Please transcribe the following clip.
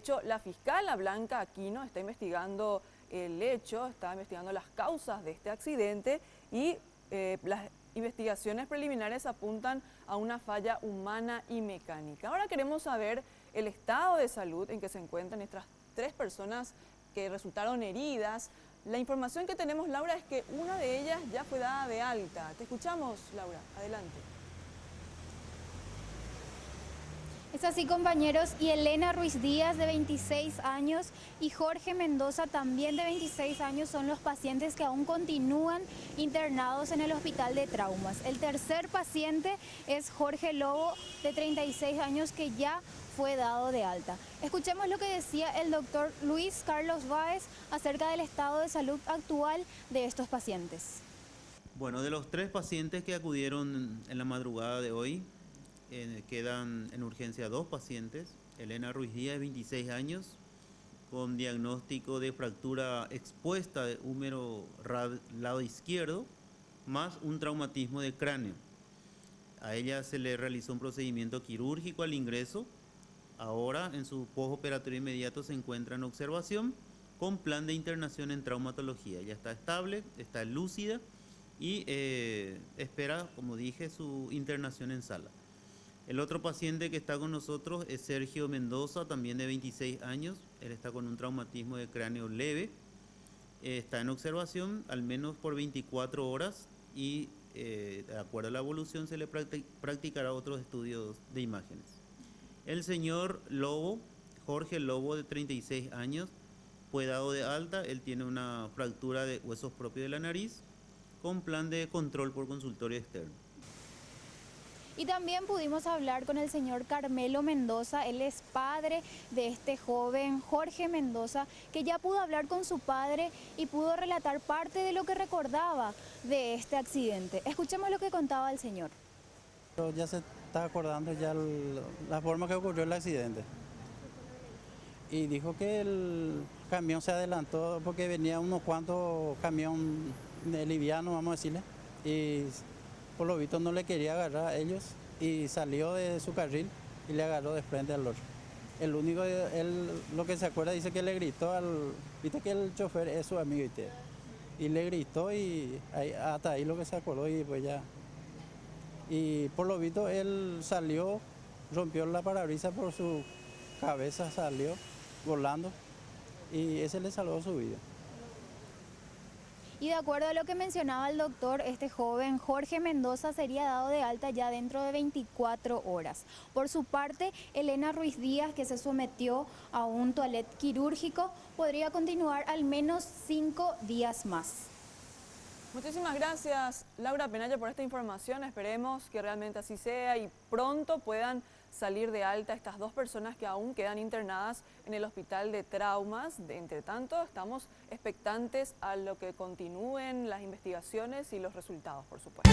hecho, la fiscal Blanca Aquino está investigando el hecho, está investigando las causas de este accidente y las investigaciones preliminares apuntan a una falla humana y mecánica. Ahora queremos saber el estado de salud en que se encuentran estas 3 personas que resultaron heridas. La información que tenemos, Laura, es que una de ellas ya fue dada de alta. Te escuchamos, Laura. Adelante. Es así, compañeros, y Elena Ruiz Díaz, de 26 años, y Jorge Mendoza, también de 26 años, son los pacientes que aún continúan internados en el hospital de traumas. El tercer paciente es Jorge Lobo, de 36 años, que ya fue dado de alta. Escuchemos lo que decía el doctor Luis Carlos Báez acerca del estado de salud actual de estos pacientes. Bueno, de los 3 pacientes que acudieron en la madrugada de hoy, quedan en urgencia 2 pacientes. Elena Ruiz Díaz, de 26 años, con diagnóstico de fractura expuesta de húmero lado izquierdo, más un traumatismo de cráneo. A ella se le realizó un procedimiento quirúrgico al ingreso. Ahora, en su postoperatorio inmediato, se encuentra en observación con plan de internación en traumatología. Ya está estable, está lúcida y espera, como dije, su internación en sala. El otro paciente que está con nosotros es Sergio Mendoza, también de 26 años. Él está con un traumatismo de cráneo leve. Está en observación al menos por 24 horas y de acuerdo a la evolución se le practicará otros estudios de imágenes. El señor Lobo, Jorge Lobo, de 36 años, fue dado de alta. Él tiene una fractura de huesos propios de la nariz con plan de control por consultorio externo. Y también pudimos hablar con el señor Carmelo Mendoza, él es padre de este joven Jorge Mendoza, que ya pudo hablar con su padre y pudo relatar parte de lo que recordaba de este accidente. Escuchemos lo que contaba el señor. Ya se está acordando ya la forma que ocurrió el accidente. Y dijo que el camión se adelantó porque venía unos cuantos camión de liviano, vamos a decirle, y por lo visto no le quería agarrar a ellos y salió de su carril y le agarró de frente al otro. El único, él lo que se acuerda dice que le gritó viste que el chofer es su amigo y le gritó y hasta ahí lo que se acordó y pues ya. Y por lo visto él salió, rompió la parabrisas por su cabeza, salió volando y ese le salvó su vida. Y de acuerdo a lo que mencionaba el doctor, este joven Jorge Mendoza sería dado de alta ya dentro de 24 horas. Por su parte, Elena Ruiz Díaz, que se sometió a un toilet quirúrgico, podría continuar al menos 5 días más. Muchísimas gracias, Laura Penalla, por esta información. Esperemos que realmente así sea y pronto puedan salir de alta estas 2 personas que aún quedan internadas en el hospital de traumas. Entre tanto, estamos expectantes a lo que continúen las investigaciones y los resultados, por supuesto.